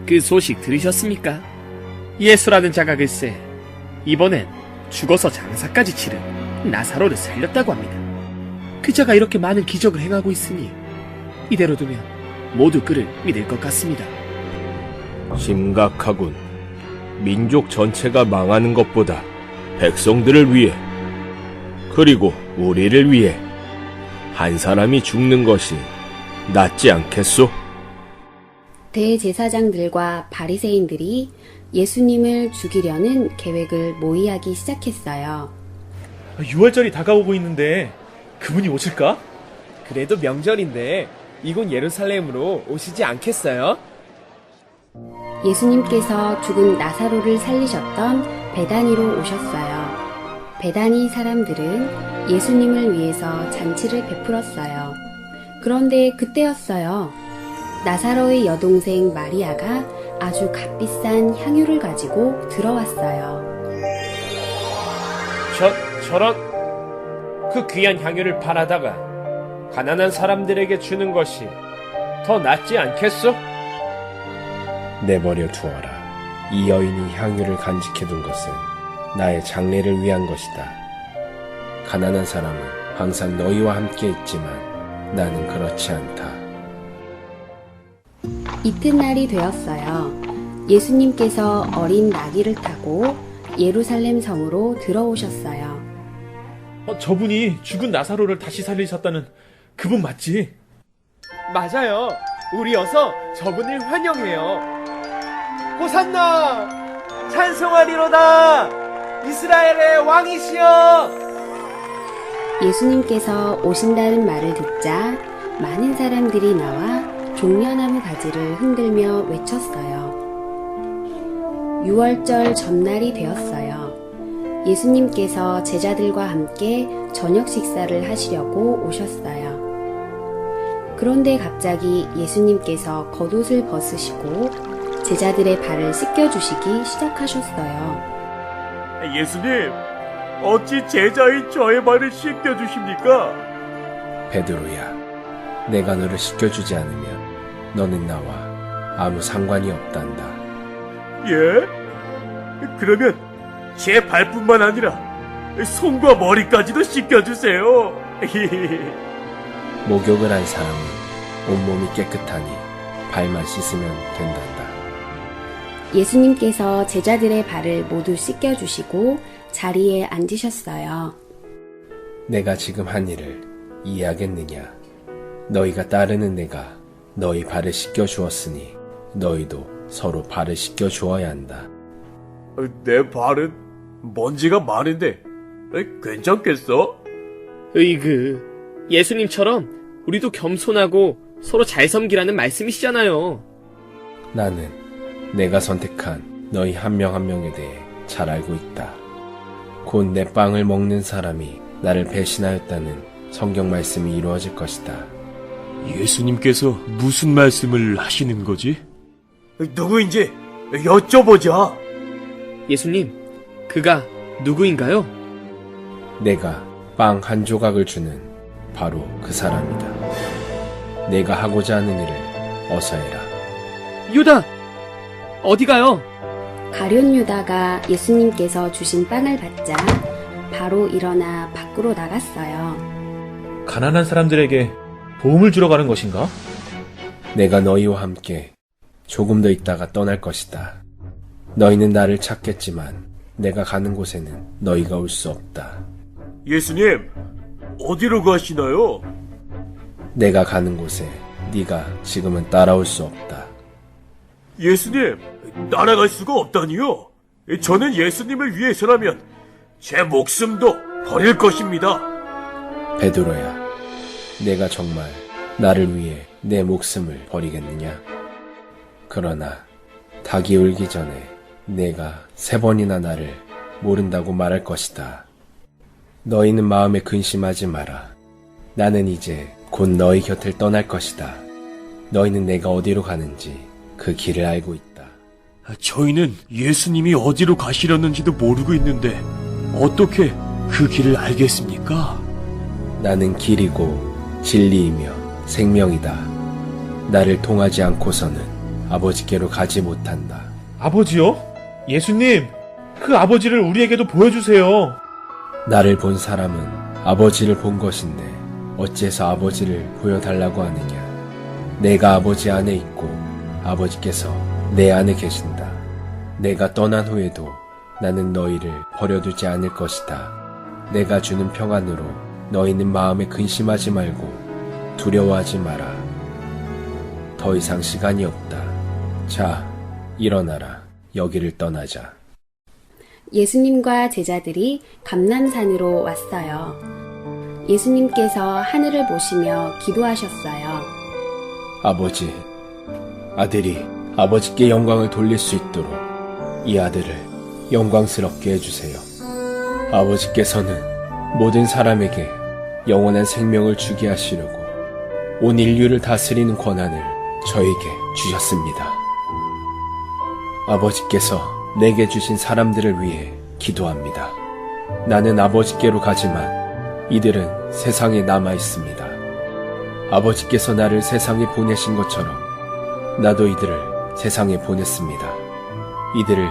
그 소식 들으셨습니까? 예수라는 자가 글쎄 이번엔 죽어서 장사까지 치른 나사로를 살렸다고 합니다. 그 자가 이렇게 많은 기적을 행하고 있으니 이대로 두면 모두 그를 믿을 것 같습니다. 심각하군. 민족 전체가 망하는 것보다 백성들을 위해, 그리고 우리를 위해 한 사람이 죽는 것이 낫지 않겠소? 대제사장들과 바리새인들이 예수님을 죽이려는 계획을 모의하기 시작했어요. 6월절이 다가오고 있는데 그분이 오실까? 그래도 명절인데 이곳 예루살렘으로 오시지 않겠어요? 예수님께서 죽은 나사로를 살리셨던 베다니로 오셨어요. 베다니 사람들은 예수님을 위해서 잔치를 베풀었어요. 그런데 그때였어요. 나사로의 여동생 마리아가 아주 값비싼 향유를 가지고 들어왔어요. 저런 그 귀한 향유를 팔아다가 가난한 사람들에게 주는 것이 더 낫지 않겠소? 내버려 두어라. 이 여인이 향유를 간직해둔 것은 나의 장례를 위한 것이다. 가난한 사람은 항상 너희와 함께 있지만 나는 그렇지 않다. 이튿날이 되었어요. 예수님께서 어린 나귀를 타고 예루살렘 성으로 들어오셨어요. 저분이 죽은 나사로를 다시 살리셨다는 그분 맞지? 맞아요. 우리 어서 저분을 환영해요. 호산나! 찬송하리로다! 이스라엘의 왕이시여! 예수님께서 오신다는 말을 듣자 많은 사람들이 나와 종려나무 가지를 흔들며 외쳤어요. 6월절 전날이 되었어요. 예수님께서 제자들과 함께 저녁 식사를 하시려고 오셨어요. 그런데 갑자기 예수님께서 겉옷을 벗으시고 제자들의 발을 씻겨주시기 시작하셨어요. 예수님, 어찌 제자인 저의 발을 씻겨주십니까? 베드로야, 내가 너를 씻겨주지 않으면 너는 나와 아무 상관이 없단다. 예? 그러면 제 발뿐만 아니라 손과 머리까지도 씻겨주세요. 목욕을 한 사람은 온몸이 깨끗하니 발만 씻으면 된단다. 예수님께서 제자들의 발을 모두 씻겨주시고 자리에 앉으셨어요. 내가 지금 한 일을 이해하겠느냐? 너희가 따르는 내가 너희 발을 씻겨주었으니 너희도 서로 발을 씻겨주어야 한다. 내 발은 먼지가 많은데 괜찮겠어? 으이그, 예수님처럼 우리도 겸손하고 서로 잘 섬기라는 말씀이시잖아요. 나는 내가 선택한 너희 한 명 한 명에 대해 잘 알고 있다. 곧 내 빵을 먹는 사람이 나를 배신하였다는 성경 말씀이 이루어질 것이다. 예수님께서 무슨 말씀을 하시는 거지? 누구인지 여쭤보자. 예수님, 그가 누구인가요? 내가 빵 한 조각을 주는 바로 그 사람이다. 내가 하고자 하는 일을 어서 해라. 유다! 어디 가요? 가룟 유다가 예수님께서 주신 빵을 받자 바로 일어나 밖으로 나갔어요. 가난한 사람들에게 도움을 주러 가는 것인가? 내가 너희와 함께 조금 더 있다가 떠날 것이다. 너희는 나를 찾겠지만 내가 가는 곳에는 너희가 올 수 없다. 예수님, 어디로 가시나요? 내가 가는 곳에 네가 지금은 따라올 수 없다. 예수님, 따라갈 수가 없다니요? 저는 예수님을 위해서라면 제 목숨도 버릴 것입니다. 베드로야, 내가 정말 나를 위해 내 목숨을 버리겠느냐? 그러나 닭이 울기 전에 내가 3번이나 나를 모른다고 말할 것이다. 너희는 마음에 근심하지 마라. 나는 이제 곧 너희 곁을 떠날 것이다. 너희는 내가 어디로 가는지 그 길을 알고 있다. 저희는 예수님이 어디로 가시려는지도 모르고 있는데 어떻게 그 길을 알겠습니까? 나는 길이고 진리이며 생명이다. 나를 통하지 않고서는 아버지께로 가지 못한다. 아버지요? 예수님, 그 아버지를 우리에게도 보여주세요. 나를 본 사람은 아버지를 본 것인데 어째서 아버지를 보여달라고 하느냐. 내가 아버지 안에 있고 아버지께서 내 안에 계신다. 내가 떠난 후에도 나는 너희를 버려두지 않을 것이다. 내가 주는 평안으로 너희는 마음에 근심하지 말고 두려워하지 마라. 더 이상 시간이 없다. 자, 일어나라. 여기를 떠나자. 예수님과 제자들이 감람산으로 왔어요. 예수님께서 하늘을 보시며 기도하셨어요. 아버지, 아들이 아버지께 영광을 돌릴 수 있도록 이 아들을 영광스럽게 해주세요. 아버지께서는 모든 사람에게 영원한 생명을 주게 하시려고 온 인류를 다스리는 권한을 저에게 주셨습니다. 아버지께서 내게 주신 사람들을 위해 기도합니다. 나는 아버지께로 가지만 이들은 세상에 남아 있습니다. 아버지께서 나를 세상에 보내신 것처럼 나도 이들을 세상에 보냈습니다. 이들을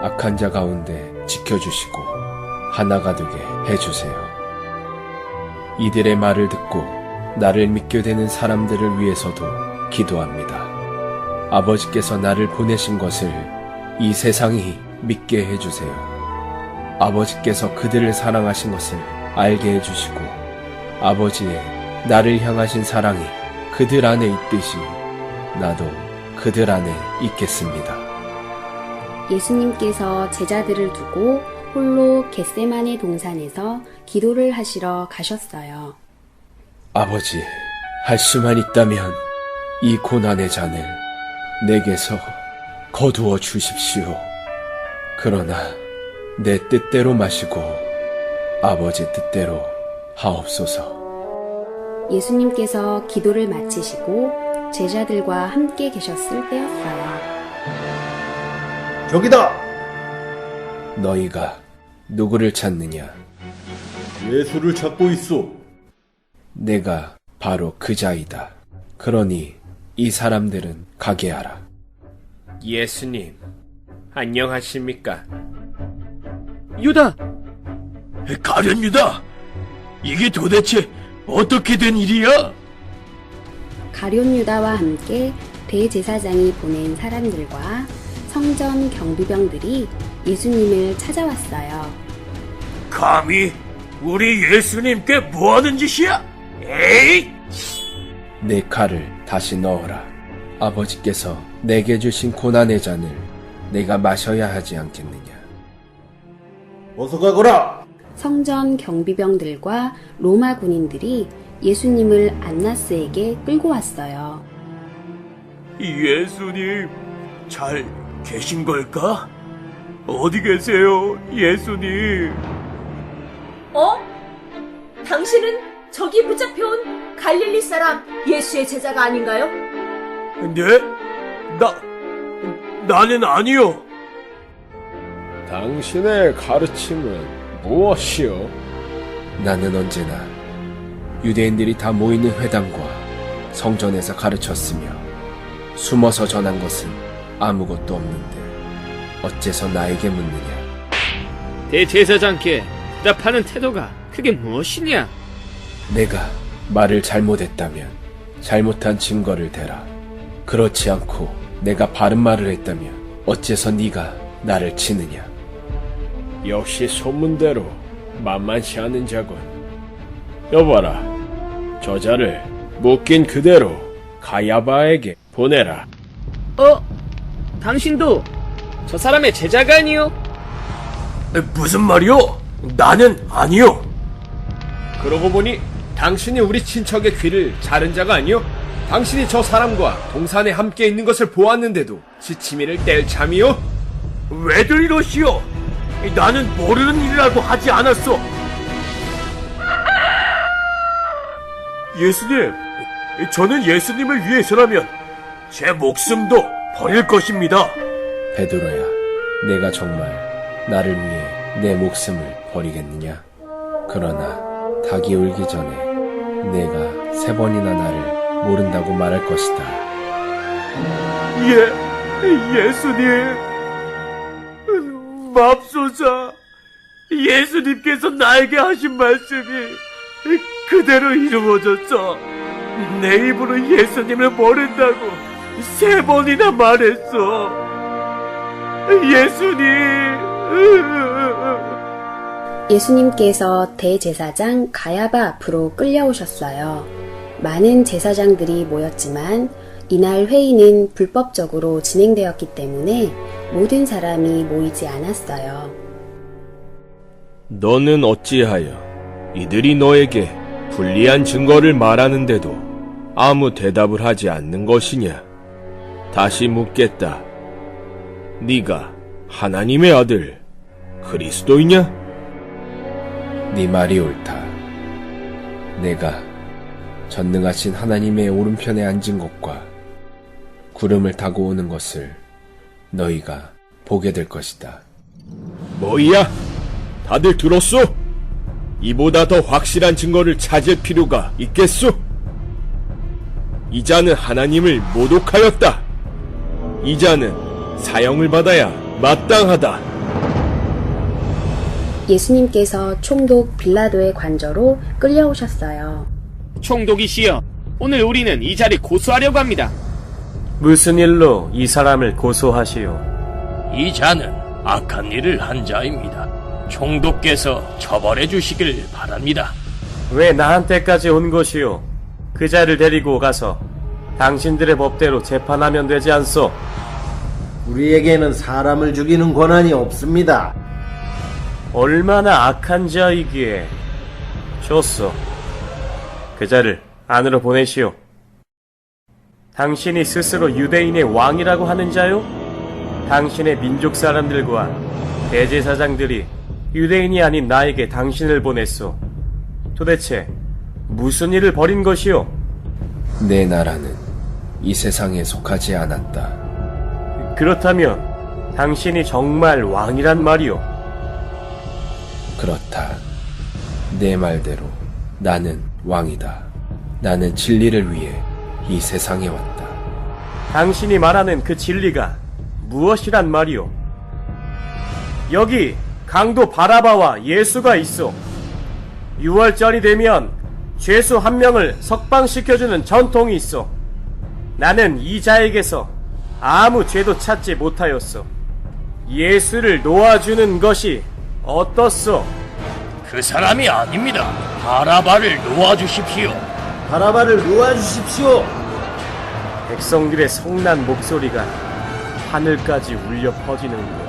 악한 자 가운데 지켜주시고 하나가 되게 해주세요. 이들의 말을 듣고 나를 믿게 되는 사람들을 위해서도 기도합니다. 아버지께서 나를 보내신 것을 이 세상이 믿게 해주세요. 아버지께서 그들을 사랑하신 것을 알게 해주시고 아버지의 나를 향하신 사랑이 그들 안에 있듯이 나도 그들 안에 있겠습니다. 예수님께서 제자들을 두고 홀로 겟세마네 동산에서 기도를 하시러 가셨어요. 아버지, 할 수만 있다면 이 고난의 잔을 내게서 거두어 주십시오. 그러나 내 뜻대로 마시고 아버지 뜻대로 하옵소서. 예수님께서 기도를 마치시고 제자들과 함께 계셨을 때였어요. 저기다! 너희가 누구를 찾느냐? 예수를 찾고 있소. 내가 바로 그 자이다. 그러니 이 사람들은 가게 하라. 예수님, 안녕하십니까? 유다! 가련 유다! 이게 도대체 어떻게 된 일이야? 가룟 유다와 함께 대제사장이 보낸 사람들과 성전 경비병들이 예수님을 찾아왔어요. 감히 우리 예수님께 뭐하는 짓이야? 에이! 내 칼을 다시 넣어라. 아버지께서 내게 주신 고난의 잔을 내가 마셔야 하지 않겠느냐. 어서 가거라! 성전 경비병들과 로마 군인들이 예수님을 안나스에게 끌고 왔어요. 예수님, 잘 계신 걸까? 어디 계세요, 예수님? 어? 당신은 저기 붙잡혀온 갈릴리 사람 예수의 제자가 아닌가요? 네? 나는 아니요. 당신의 가르침은 무엇이요? 나는 언제나 유대인들이 다 모이는 회당과 성전에서 가르쳤으며 숨어서 전한 것은 아무것도 없는데 어째서 나에게 묻느냐? 대제사장께 대답하는 태도가 그게 무엇이냐? 내가 말을 잘못했다면 잘못한 증거를 대라. 그렇지 않고 내가 바른 말을 했다면 어째서 네가 나를 치느냐? 역시 소문대로 만만치 않은 자군. 여봐라, 저자를 묶인 그대로 가야바에게 보내라. 당신도 저 사람의 제자가 아니요? 무슨 말이요? 나는 아니요. 그러고 보니 당신이 우리 친척의 귀를 자른 자가 아니요? 당신이 저 사람과 동산에 함께 있는 것을 보았는데도 지침이를 뗄 참이요? 왜들 이러시오? 나는 모르는 일이라고 하지 않았어. 예수님, 저는 예수님을 위해서라면 제 목숨도 버릴 것입니다. 베드로야, 내가 정말 나를 위해 내 목숨을 버리겠느냐? 그러나 닭이 울기 전에 내가 3번이나 나를 모른다고 말할 것이다. 예수님, 맙소사. 예수님께서 나에게 하신 말씀이 그대로 이루어졌어. 내 입으로 예수님을 모른다고 3번이나 말했어. 예수님. 예수님께서 대제사장 가야바 앞으로 끌려오셨어요. 많은 제사장들이 모였지만 이날 회의는 불법적으로 진행되었기 때문에 모든 사람이 모이지 않았어요. 너는 어찌하여 이들이 너에게 불리한 증거를 말하는데도 아무 대답을 하지 않는 것이냐? 다시 묻겠다. 네가 하나님의 아들 그리스도이냐? 네 말이 옳다. 내가 전능하신 하나님의 오른편에 앉은 것과 구름을 타고 오는 것을 너희가 보게 될 것이다. 뭐야? 다들 들었소? 이보다 더 확실한 증거를 찾을 필요가 있겠소? 이 자는 하나님을 모독하였다. 이 자는 사형을 받아야 마땅하다. 예수님께서 총독 빌라도의 관저로 끌려오셨어요. 총독이시여, 오늘 우리는 이 자를 고소하려고 합니다. 무슨 일로 이 사람을 고소하시오? 이 자는 악한 일을 한 자입니다. 총독께서 처벌해 주시길 바랍니다. 왜 나한테까지 온 것이오? 그 자를 데리고 가서 당신들의 법대로 재판하면 되지 않소? 우리에게는 사람을 죽이는 권한이 없습니다. 얼마나 악한 자이기에. 좋소. 그 자를 안으로 보내시오. 당신이 스스로 유대인의 왕이라고 하는 자요? 당신의 민족 사람들과 대제사장들이 유대인이 아닌 나에게 당신을 보냈소. 도대체 무슨 일을 벌인 것이오? 내 나라는 이 세상에 속하지 않았다. 그렇다면 당신이 정말 왕이란 말이오? 그렇다. 내 말대로 나는 왕이다. 나는 진리를 위해 이 세상에 왔다. 당신이 말하는 그 진리가 무엇이란 말이오? 여기 강도 바라바와 예수가 있어. 6월절이 되면 죄수 한 명을 석방시켜주는 전통이 있어. 나는 이 자에게서 아무 죄도 찾지 못하였어. 예수를 놓아주는 것이 어떻소? 그 사람이 아닙니다. 바라바를 놓아주십시오. 바라바를 놓아주십시오. 백성들의 성난 목소리가 하늘까지 울려 퍼지는 것.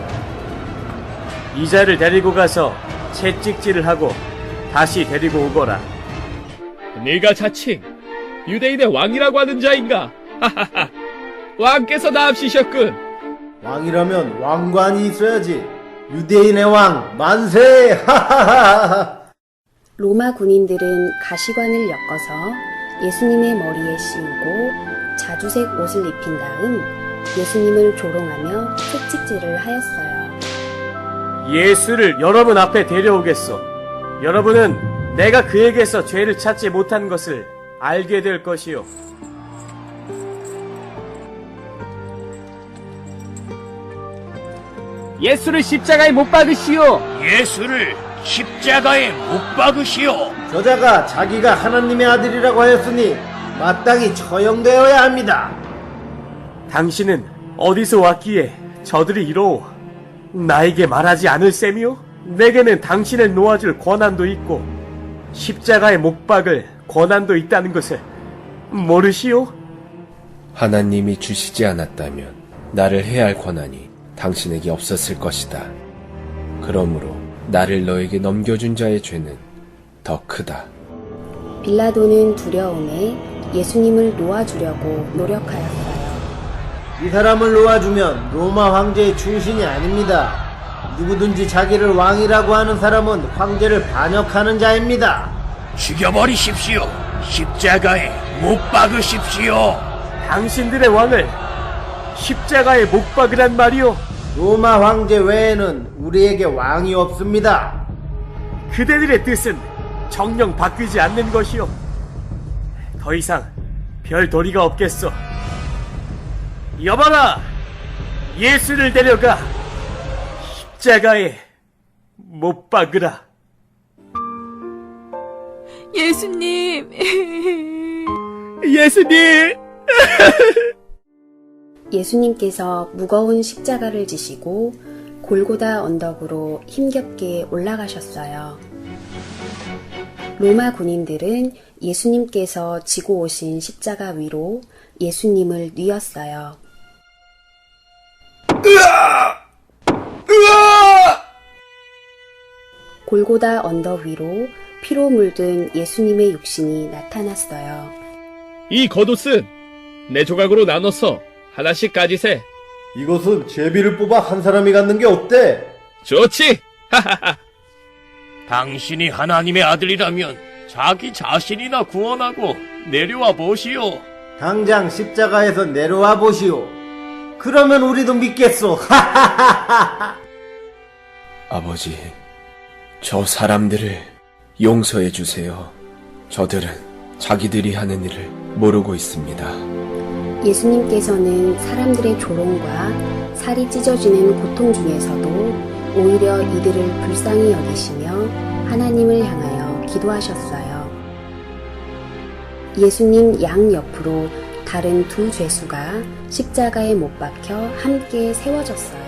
이 자를 데리고 가서 채찍질을 하고 다시 데리고 오거라. 네가 자칭 유대인의 왕이라고 하는 자인가? 하하하, 왕께서 나옵시셨군. 왕이라면 왕관이 있어야지. 유대인의 왕 만세! 하하하하. 로마 군인들은 가시관을 엮어서 예수님의 머리에 씌우고 자주색 옷을 입힌 다음 예수님을 조롱하며 채찍질을 하였어요. 예수를 여러분 앞에 데려오겠소. 여러분은 내가 그에게서 죄를 찾지 못한 것을 알게 될 것이요. 예수를 십자가에 못 박으시오. 예수를 십자가에 못 박으시오. 저자가 자기가 하나님의 아들이라고 하였으니 마땅히 처형되어야 합니다. 당신은 어디서 왔기에 저들이 이러오? 나에게 말하지 않을 셈이요? 내게는 당신을 놓아줄 권한도 있고 십자가에 못 박을 권한도 있다는 것을 모르시오? 하나님이 주시지 않았다면 나를 해야 할 권한이 당신에게 없었을 것이다. 그러므로 나를 너에게 넘겨준 자의 죄는 더 크다. 빌라도는 두려움에 예수님을 놓아주려고 노력하였어요. 이 사람을 놓아주면 로마 황제의 충신이 아닙니다. 누구든지 자기를 왕이라고 하는 사람은 황제를 반역하는 자입니다. 죽여버리십시오. 십자가에 못 박으십시오. 당신들의 왕을 십자가에 못 박으란 말이오? 로마 황제 외에는 우리에게 왕이 없습니다. 그대들의 뜻은 정녕 바뀌지 않는 것이오. 더 이상 별 도리가 없겠소. 여봐라! 예수를 데려가 십자가에 못 박으라. 예수님. 예수님! 예수님께서 무거운 십자가를 지시고 골고다 언덕으로 힘겹게 올라가셨어요. 로마 군인들은 예수님께서 지고 오신 십자가 위로 예수님을 뉘었어요. 골고다 언덕 위로 피로 물든 예수님의 육신이 나타났어요. 이 겉옷은 내 조각으로 나눠서 하나씩 가지세. 이것은 제비를 뽑아 한 사람이 갖는 게 어때? 좋지! 당신이 하나님의 아들이라면 자기 자신이나 구원하고 내려와 보시오. 당장 십자가에서 내려와 보시오. 그러면 우리도 믿겠소. 아버지, 저 사람들을 용서해 주세요. 저들은 자기들이 하는 일을 모르고 있습니다. 예수님께서는 사람들의 조롱과 살이 찢어지는 고통 중에서도 오히려 이들을 불쌍히 여기시며 하나님을 향하여 기도하셨어요. 예수님 양 옆으로 다른 두 죄수가 십자가에 못 박혀 함께 세워졌어요.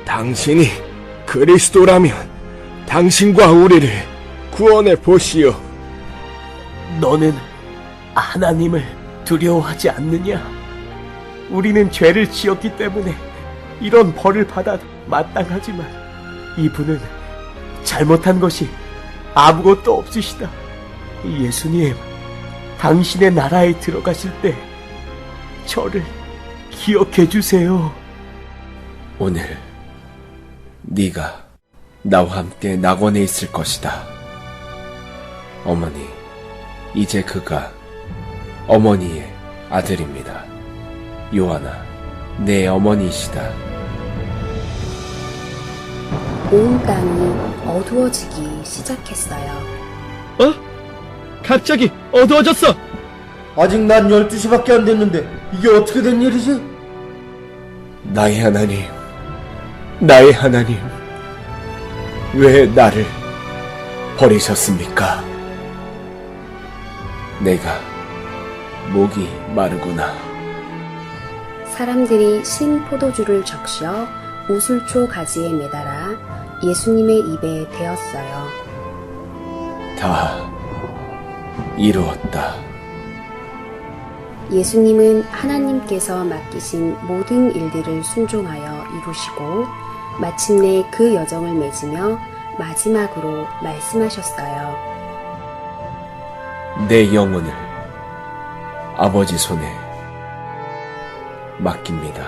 당신이 그리스도라면 당신과 우리를 구원해 보시오. 너는 하나님을 두려워하지 않느냐? 우리는 죄를 지었기 때문에 이런 벌을 받아 마땅하지만 이분은 잘못한 것이 아무것도 없으시다. 예수님, 당신의 나라에 들어가실 때 저를 기억해 주세요. 오늘 네가 나와 함께 낙원에 있을 것이다. 어머니, 이제 그가 어머니의 아들입니다. 요한아, 내 어머니이시다. 온 땅이 어두워지기 시작했어요. 갑자기 어두워졌어! 아직 난 12시밖에 안 됐는데 이게 어떻게 된 일이지? 나의 하나님, 나의 하나님, 왜 나를 버리셨습니까? 내가 목이 마르구나. 사람들이 신 포도주를 적셔 우슬초 가지에 매달아 예수님의 입에 대었어요. 다 이루었다. 예수님은 하나님께서 맡기신 모든 일들을 순종하여 이루시고 마침내 그 여정을 맺으며 마지막으로 말씀하셨어요. 내 영혼을 아버지 손에 맡깁니다.